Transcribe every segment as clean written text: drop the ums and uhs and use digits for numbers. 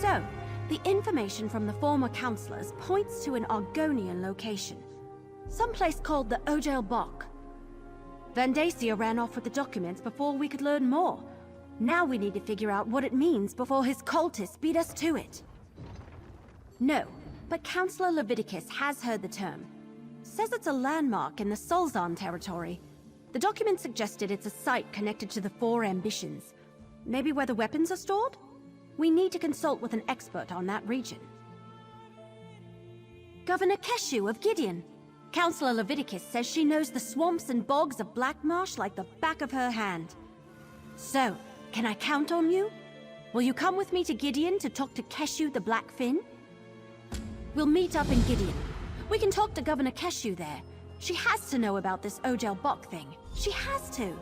So, the information from the former councillors points to an Argonian location. Someplace called the Ojel Bok. Vandacia ran off with the documents before we could learn more. Now we need to figure out what it means before his cultists beat us to it. No, but Councillor Leviticus has heard the term. Says it's a landmark in the Solzan territory. The document suggested it's a site connected to the Four Ambitions. Maybe where the weapons are stored? We need to consult with an expert on that region. Governor Keshu of Gideon. Councillor Leviticus says she knows the swamps and bogs of Blackmarsh like the back of her hand. So, can I count on you? Will you come with me to Gideon to talk to Keshu the Blackfin? We'll meet up in Gideon. We can talk to Governor Keshu there. She has to know about this Ojel Bok thing. She has to.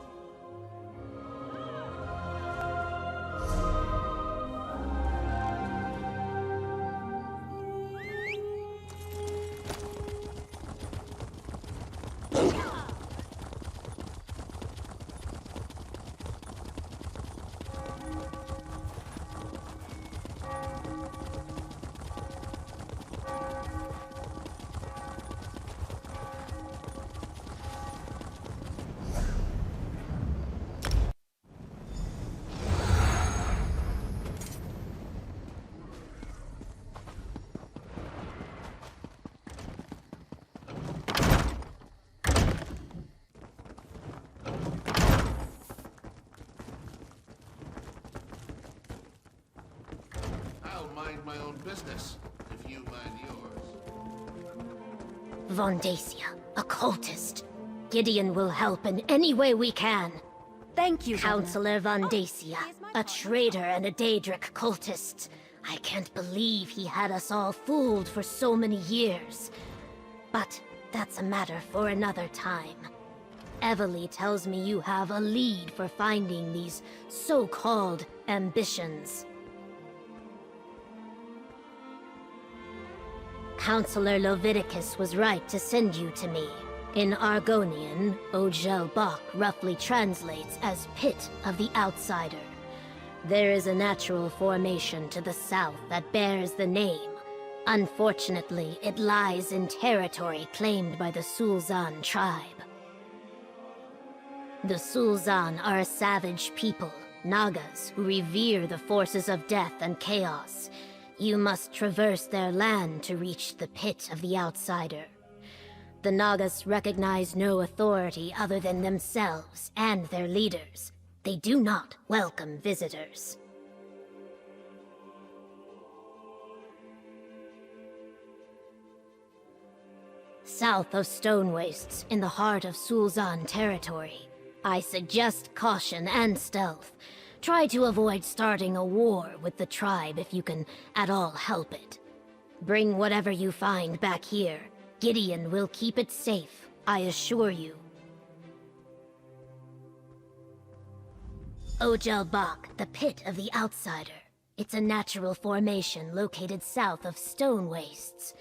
Mind my own business, if you mind yours. Vandacia, a cultist. Gideon will help in any way we can. Thank you, Councillor Vandacia, a traitor and a Daedric cultist. I can't believe he had us all fooled for so many years. But that's a matter for another time. Evely tells me you have a lead for finding these so-called ambitions. Councillor Leviticus was right to send you to me. In Argonian, Ojel Bok roughly translates as Pit of the Outsider. There is a natural formation to the south that bears the name. Unfortunately, it lies in territory claimed by the Sulzan tribe. The Sulzan are a savage people, Nagas, who revere the forces of death and chaos. You must traverse their land to reach the Pit of the Outsider. The Nagas recognize no authority other than themselves and their leaders. They do not welcome visitors. South of Stone Wastes, in the heart of Sulzan territory, I suggest caution and stealth. Try to avoid starting a war with the tribe if you can at all help it. Bring whatever you find back here. Gideon will keep it safe, I assure you. Ojel Bok, the Pit of the Outsider. It's a natural formation located south of Stone Wastes.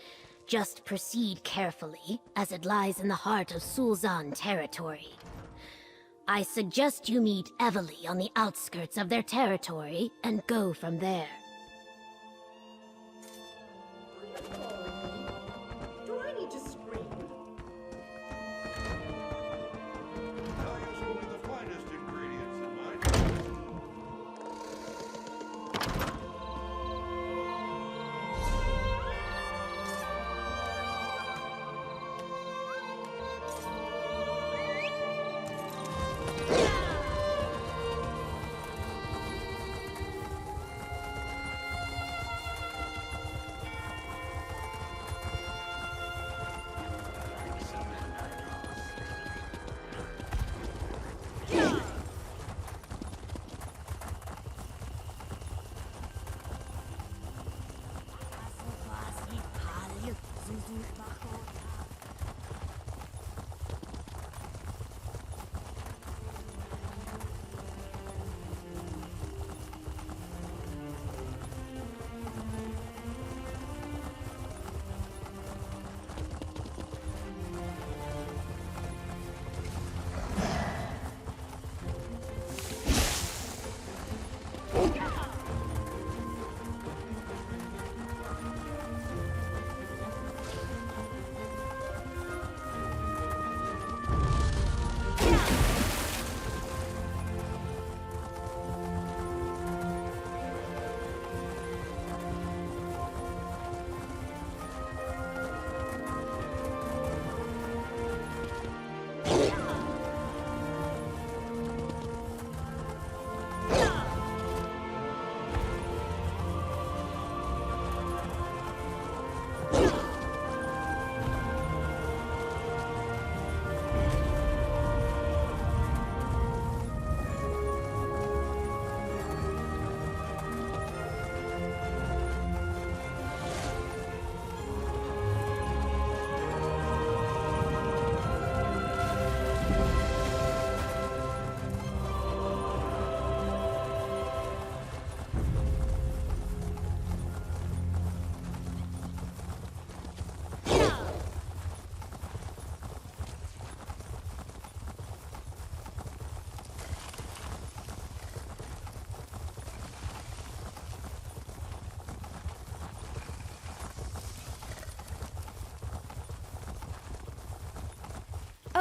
Just proceed carefully, as it lies in the heart of Sulzan territory. I suggest you meet Evely on the outskirts of their territory and go from there. Do I need to scream? I use only the finest ingredients in mine.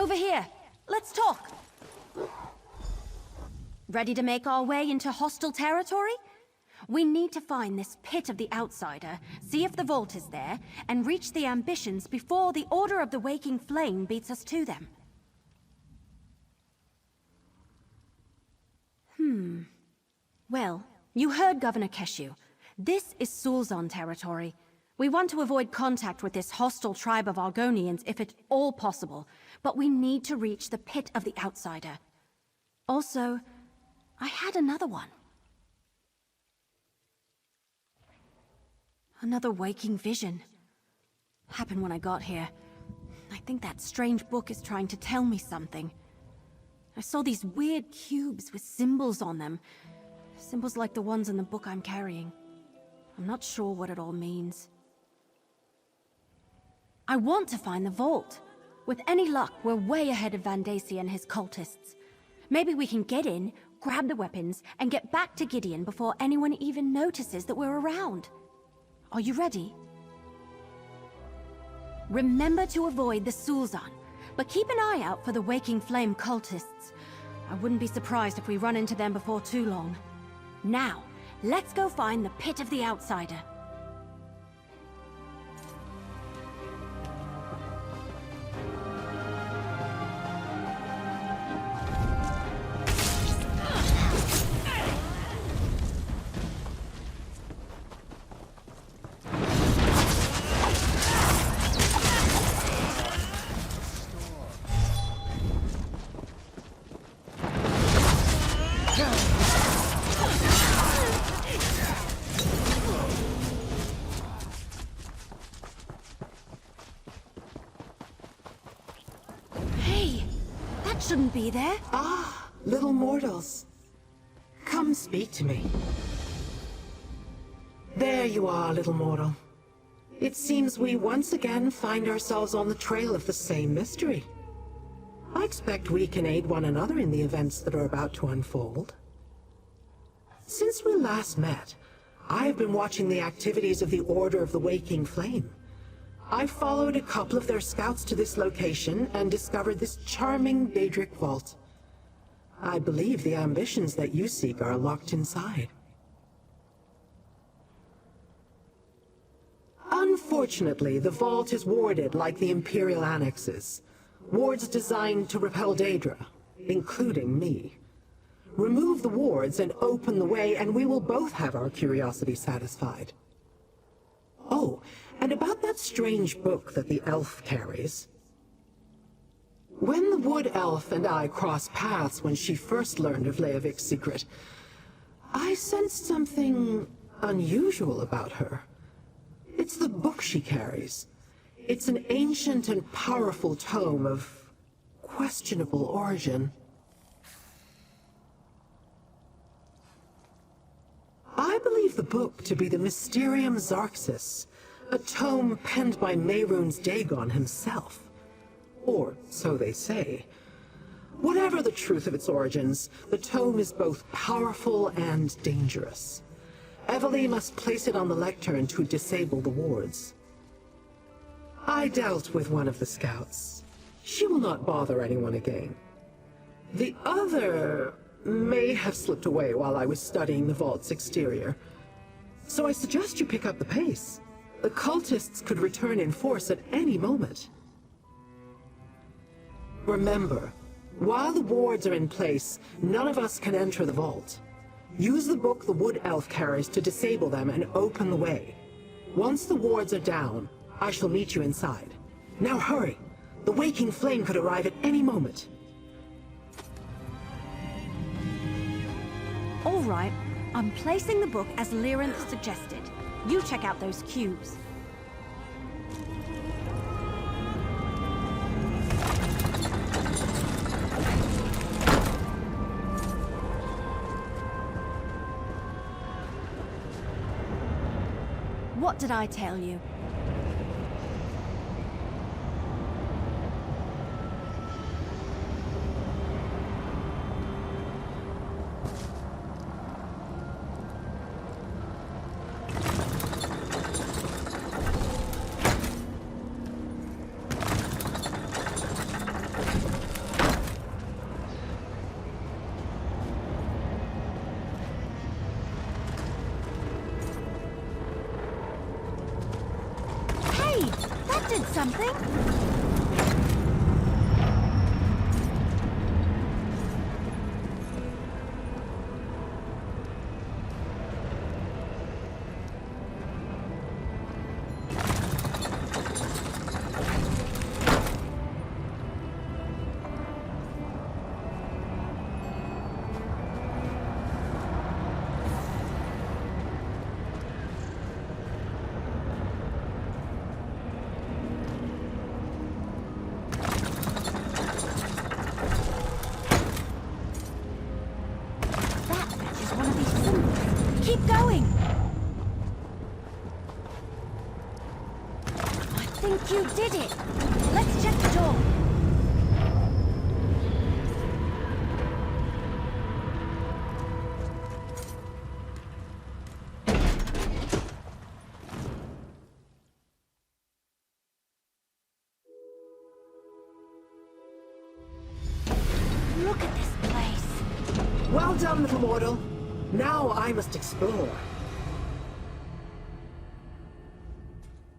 over here. Let's talk. Ready to make our way into hostile territory? We need to find this pit of the outsider, see if the vault is there, and reach the ambitions before the Order of the Waking Flame beats us to them. Well, you heard Governor Keshu. This is Sulzon territory. We want to avoid contact with this hostile tribe of Argonians if at all possible, but we need to reach the pit of the outsider. Also, I had another one. Another waking vision. Happened when I got here. I think that strange book is trying to tell me something. I saw these weird cubes with symbols on them. Symbols like the ones in the book I'm carrying. I'm not sure what it all means. I want to find the vault. With any luck, we're way ahead of Vandacia and his cultists. Maybe we can get in, grab the weapons, and get back to Gideon before anyone even notices that we're around. Are you ready? Remember to avoid the Sulzon, but keep an eye out for the Waking Flame cultists. I wouldn't be surprised if we run into them before too long. Now, let's go find the pit of the outsider. Shouldn't be there. Ah, little mortals. Come speak to me. There you are, little mortal. It seems we once again find ourselves on the trail of the same mystery. I expect we can aid one another in the events that are about to unfold. Since we last met, I have been watching the activities of the Order of the Waking Flame. I followed a couple of their scouts to this location and discovered this charming Daedric vault. I believe the ambitions that you seek are locked inside. Unfortunately, the vault is warded like the Imperial annexes. Wards designed to repel Daedra, including me. Remove the wards and open the way, and we will both have our curiosity satisfied. Oh, and about that strange book that the elf carries. When the wood elf and I crossed paths when she first learned of Leovik's secret, I sensed something unusual about her. It's the book she carries. It's an ancient and powerful tome of questionable origin. I believe the book to be the Mysterium Xarxis, a tome penned by Mehrunes Dagon himself. Or so they say. Whatever the truth of its origins, the tome is both powerful and dangerous. Evely must place it on the lectern to disable the wards. I dealt with one of the scouts. She will not bother anyone again. The other may have slipped away while I was studying the vault's exterior. So I suggest you pick up the pace. The cultists could return in force at any moment. Remember, while the wards are in place, none of us can enter the vault. Use the book the wood elf carries to disable them and open the way. Once the wards are down, I shall meet you inside. Now hurry! The Waking Flame could arrive at any moment. All right, I'm placing the book as Lyrinth suggested. You check out those cubes. What did I tell you? did something! Keep going! I think you did it! Let's check the door. Look at this place. Well done, little mortal. Now I must explore.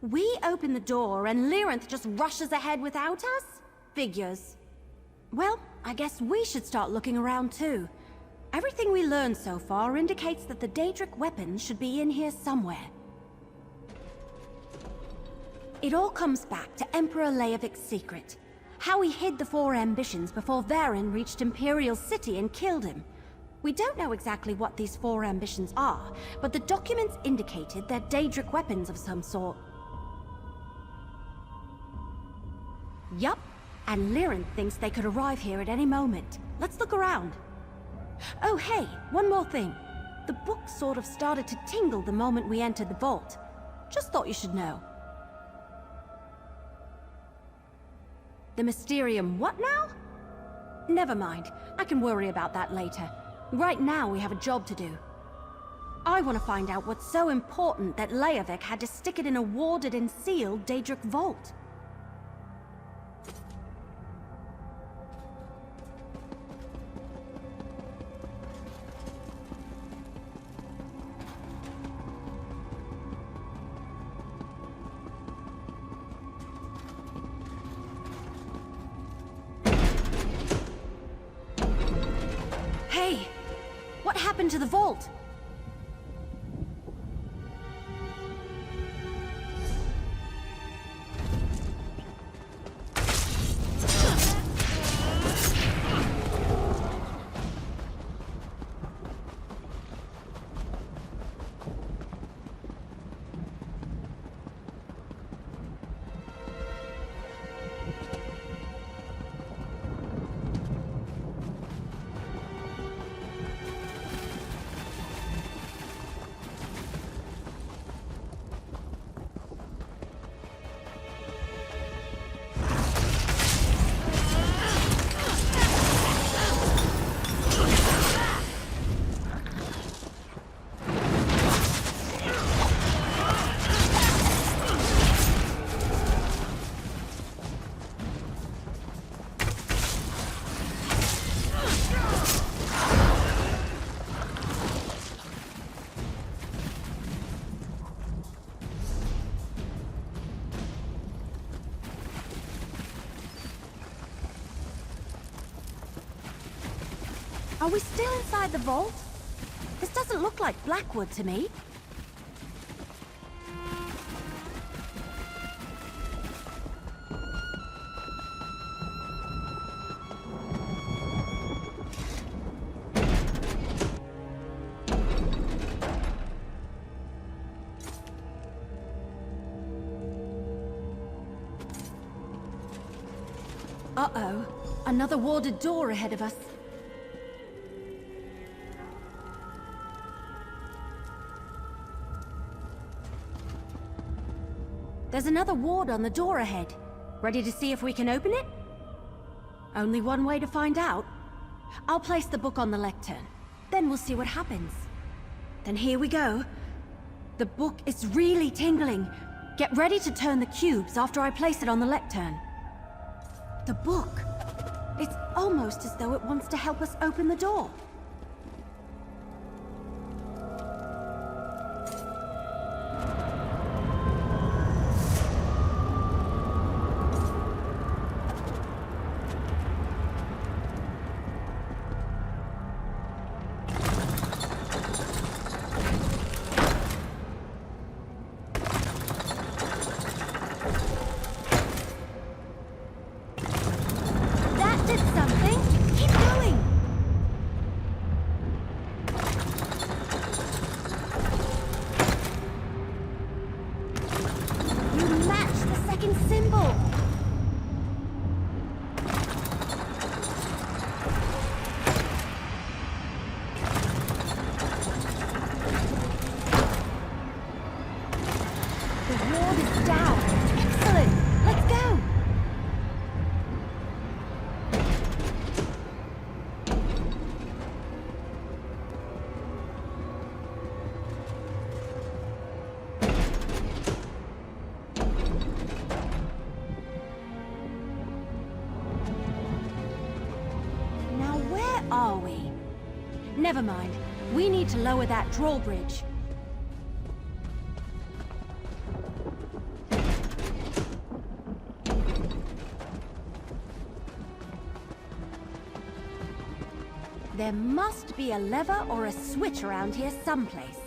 We open the door and Lyranth just rushes ahead without us? Figures. Well, I guess we should start looking around too. Everything we learned so far indicates that the Daedric weapons should be in here somewhere. It all comes back to Emperor Leovic's secret. How he hid the four ambitions before Varen reached Imperial City and killed him. We don't know exactly what these four ambitions are, but the documents indicated they're Daedric weapons of some sort. Yup, and Lyranth thinks they could arrive here at any moment. Let's look around. Oh hey, one more thing. The book sort of started to tingle the moment we entered the vault. Just thought you should know. The Mysterium what now? Never mind, I can worry about that later. Right now we have a job to do. I want to find out what's so important that Leovic had to stick it in a warded and sealed Daedric vault. Hey! What happened to the vault? Are we still inside the vault? This doesn't look like Blackwood to me. Uh-oh. Another warded door ahead of us. There's another ward on the door ahead. Ready to see if we can open it? Only one way to find out. I'll place the book on the lectern. Then we'll see what happens. Then here we go. The book is really tingling. Get ready to turn the cubes after I place it on the lectern. The book. It's almost as though it wants to help us open the door. are we? Never mind. We need to lower that drawbridge. There must be a lever or a switch around here someplace.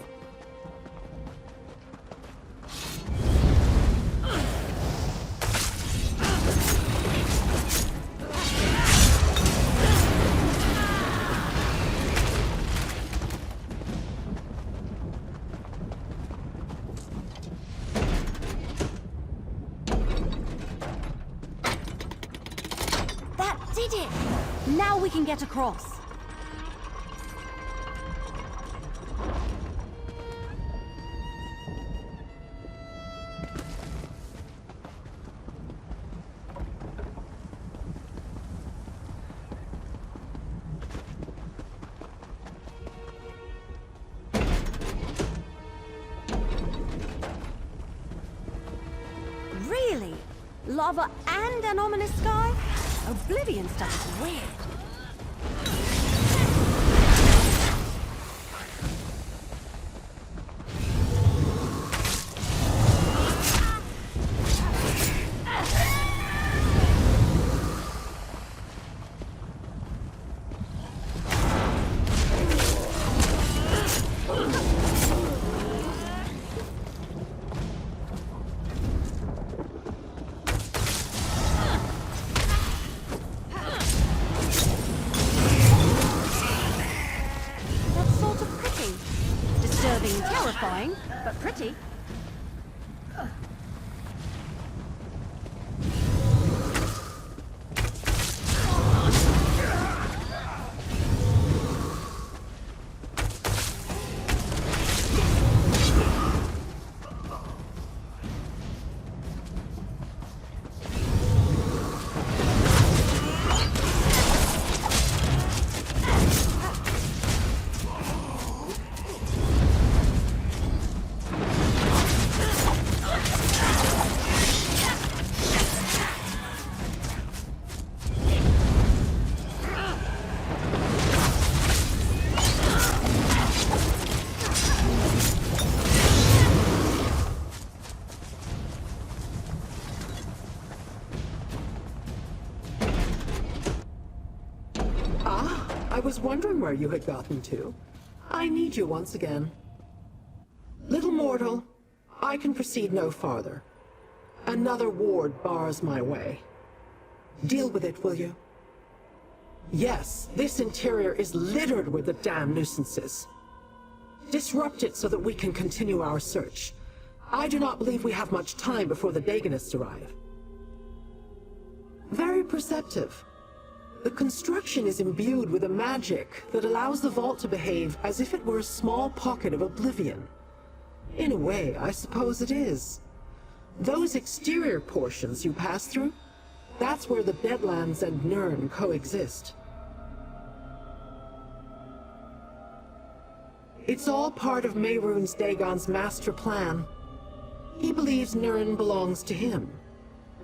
That did it! Now we can get across. Really? Lava and an ominous sky? Oblivion stuff is weird. Terrifying, but pretty. I was wondering where you had gotten to. I need you once again. Little mortal, I can proceed no farther. Another ward bars my way. Deal with it, will you? Yes, this interior is littered with the damn nuisances. Disrupt it so that we can continue our search. I do not believe we have much time before the Dagonists arrive. Very perceptive. The construction is imbued with a magic that allows the vault to behave as if it were a small pocket of oblivion. In a way, I suppose it is. Those exterior portions you pass through, that's where the Deadlands and Nirn coexist. It's all part of Mehrunes Dagon's master plan. He believes Nirn belongs to him,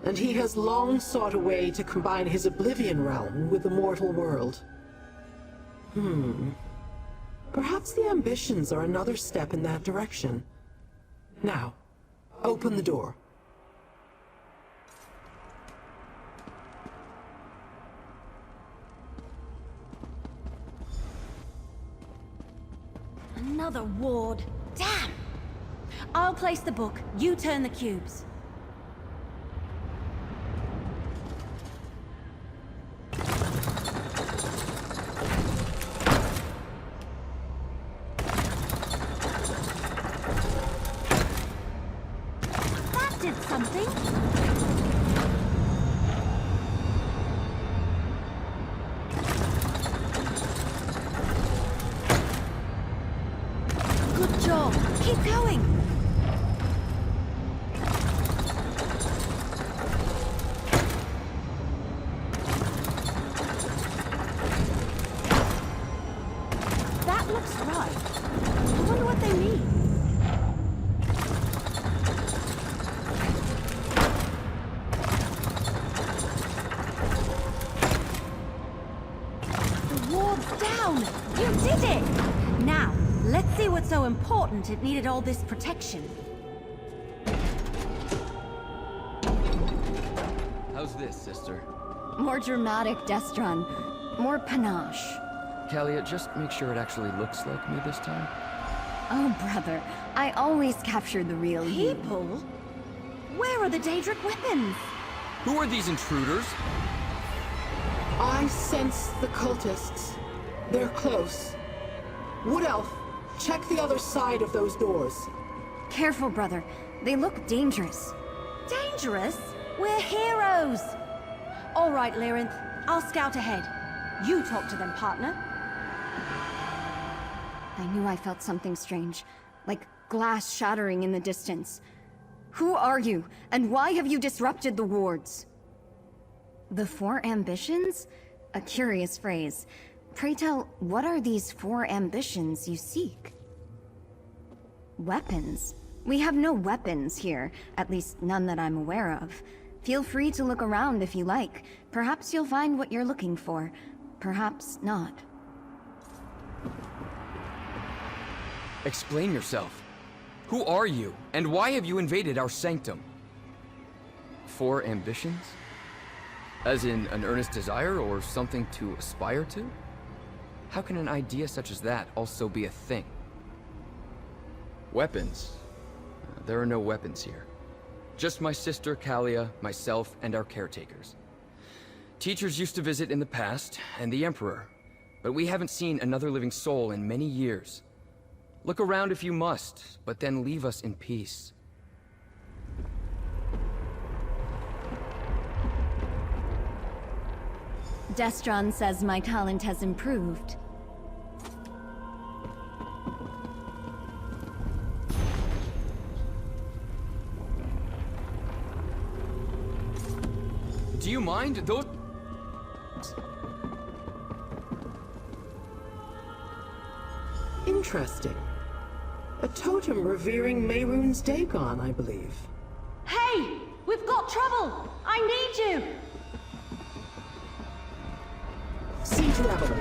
and he has long sought a way to combine his Oblivion realm with the mortal world. Perhaps the ambitions are another step in that direction. Now, open the door. Another ward. Damn! I'll place the book, you turn the cubes. That did something. Good job. Keep going. That looks right. I wonder what they mean. The ward's so important it needed all this protection. How's this, sister? More dramatic, Destron. More panache. Kalia, just make sure it actually looks like me this time. Oh, brother. I always capture the real you. People? Where are the Daedric weapons? Who are these intruders? I sense the cultists. They're close. Wood Elf, check the other side of those doors. Careful, brother. They look dangerous. Dangerous? We're heroes! All right, Lyrinth. I'll scout ahead. You talk to them, partner. I knew I felt something strange. Like glass shattering in the distance. Who are you, and why have you disrupted the wards? The Four Ambitions? A curious phrase. Pray tell, what are these four ambitions you seek? Weapons? We have no weapons here, at least none that I'm aware of. Feel free to look around if you like. Perhaps you'll find what you're looking for. Perhaps not. Explain yourself. Who are you, and why have you invaded our sanctum? Four ambitions? As in an earnest desire or something to aspire to? How can an idea such as that also be a thing? Weapons? There are no weapons here. Just my sister Kalia, myself, and our caretakers. Teachers used to visit in the past, and the Emperor, but we haven't seen another living soul in many years. Look around if you must, but then leave us in peace. Destron says my talent has improved. Do you mind? Those... Interesting. A totem revering Mehrunes Dagon, I believe. Hey! We've got trouble! I need you! See to Evelyn.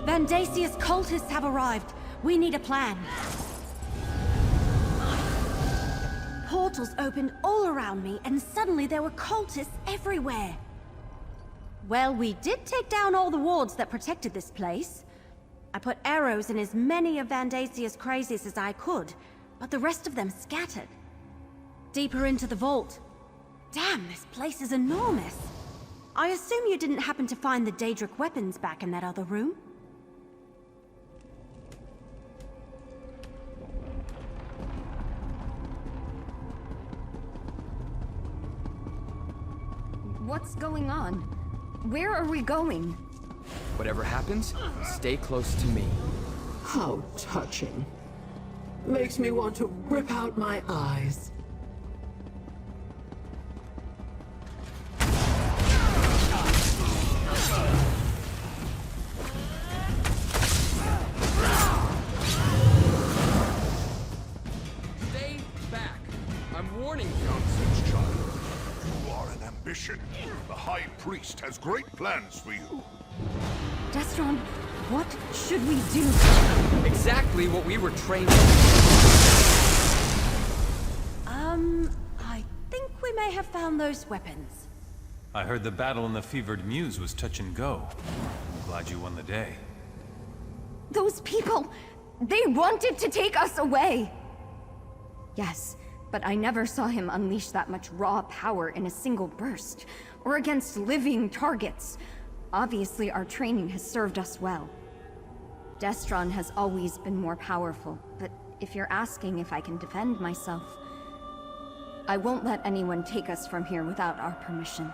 Vandasia's cultists have arrived. We need a plan. Portals opened all around me, and suddenly there were cultists everywhere. Well, we did take down all the wards that protected this place. I put arrows in as many of Vandasia's crazies as I could, but the rest of them scattered. Deeper into the vault. Damn, this place is enormous. I assume you didn't happen to find the Daedric weapons back in that other room? What's going on? Where are we going? Whatever happens, stay close to me. How touching. Makes me want to rip out my eyes. Stay back. I'm warning you. Nonsense, child. You are an ambition. The High Priest has great plans for you. Destron, what should we do? Exactly what we were trained I think we may have found those weapons. I heard the battle in the Fevered Muse was touch and go. I'm glad you won the day. Those people! They wanted to take us away! Yes, but I never saw him unleash that much raw power in a single burst, or against living targets. Obviously, our training has served us well. Destron has always been more powerful, but if you're asking if I can defend myself, I won't let anyone take us from here without our permission.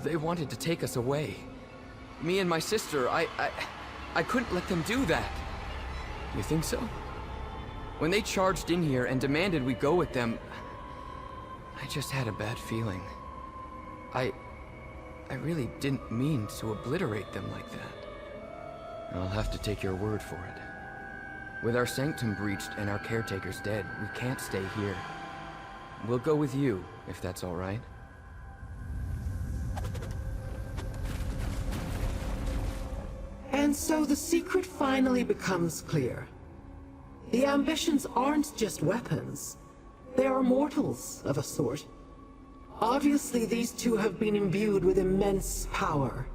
They wanted to take us away. Me and my sister, I couldn't let them do that. You think so? When they charged in here and demanded we go with them, I just had a bad feeling. I really didn't mean to obliterate them like that. I'll have to take your word for it. With our sanctum breached and our caretakers dead, we can't stay here. we'll go with you, if that's all right. And so the secret finally becomes clear. The ambitions aren't just weapons. They are mortals of a sort. Obviously, these two have been imbued with immense power.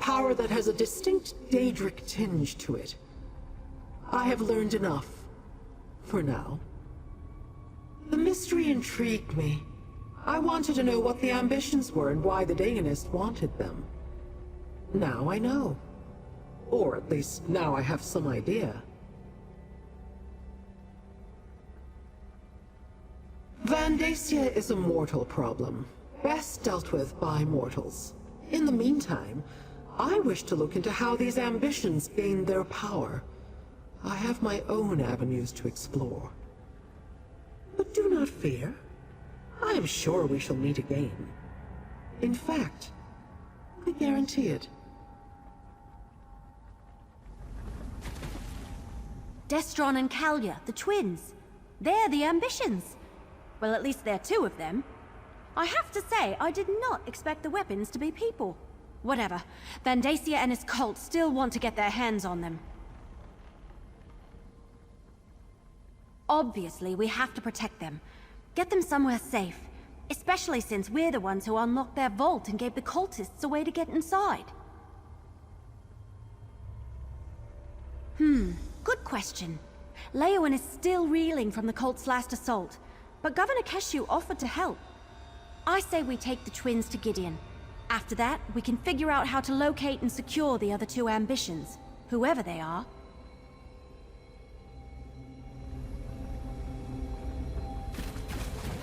Power that has a distinct Daedric tinge to it. I have learned enough. For now. The mystery intrigued me. I wanted to know what the ambitions were and why the Dagonist wanted them. Now I know. Or at least now I have some idea. Vandacia is a mortal problem, best dealt with by mortals. In the meantime, I wish to look into how these ambitions gain their power. I have my own avenues to explore. But do not fear. I am sure we shall meet again. In fact, I guarantee it. Destron and Kalia, the twins. They're the ambitions. Well, at least there are two of them. I have to say, I did not expect the weapons to be people. Whatever. Vandacia and his cult still want to get their hands on them. Obviously, we have to protect them. Get them somewhere safe. Especially since we're the ones who unlocked their vault and gave the cultists a way to get inside. Good question. Leowen is still reeling from the cult's last assault, but Governor Keshu offered to help. I say we take the twins to Gideon. After that, we can figure out how to locate and secure the other two ambitions, whoever they are.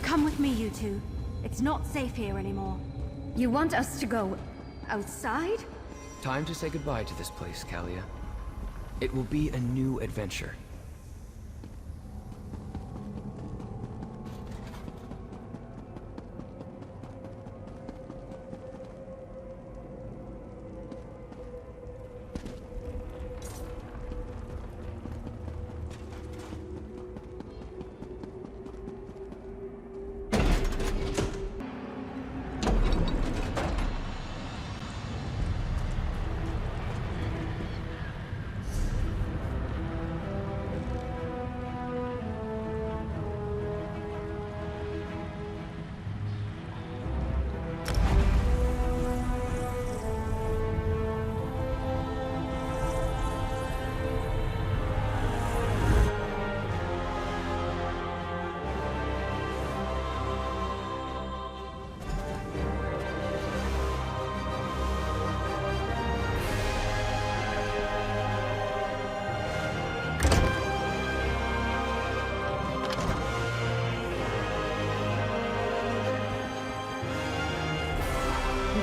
Come with me, you two. It's not safe here anymore. You want us to go outside? Time to say goodbye to this place, Kalia. It will be a new adventure.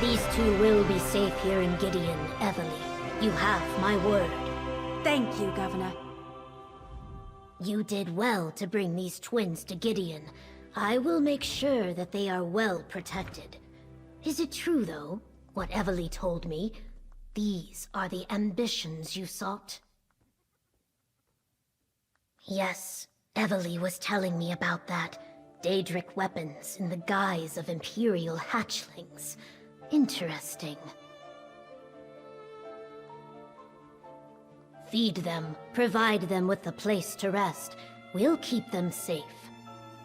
These two will be safe here in Gideon, Evely. You have my word. Thank you, Governor. You did well to bring these twins to Gideon. I will make sure that they are well protected. Is it true, though, what Evely told me? These are the ambitions you sought? Yes, Evely was telling me about that. Daedric weapons in the guise of Imperial hatchlings. Interesting. Feed them, provide them with a place to rest. We'll keep them safe.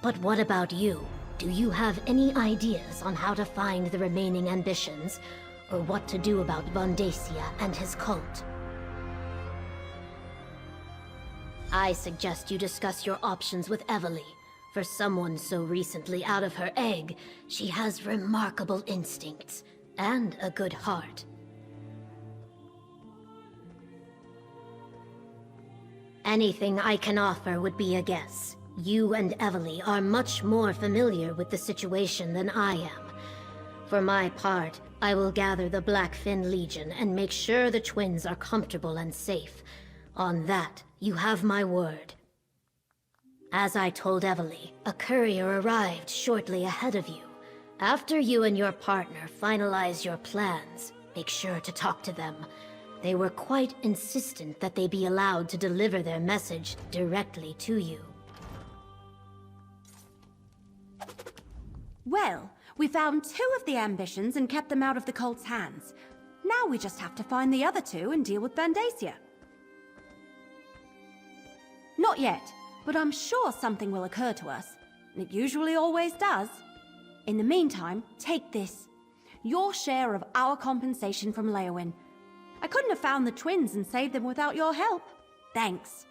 But what about you? Do you have any ideas on how to find the remaining ambitions? Or what to do about Vandacia and his cult? I suggest you discuss your options with Evely. For someone so recently out of her egg, she has remarkable instincts and a good heart. Anything I can offer would be a guess. You and Evely are much more familiar with the situation than I am. For my part, I will gather the Blackfin Legion and make sure the twins are comfortable and safe. On that, you have my word. As I told Evely, a courier arrived shortly ahead of you. After you and your partner finalize your plans, make sure to talk to them. They were quite insistent that they be allowed to deliver their message directly to you. Well, we found 2 of the ambitions and kept them out of the cult's hands. Now we just have to find the other 2 and deal with Vandacia. Not yet, but I'm sure something will occur to us. It usually always does. In the meantime, take this. Your share of our compensation from Leowin. I couldn't have found the twins and saved them without your help. Thanks.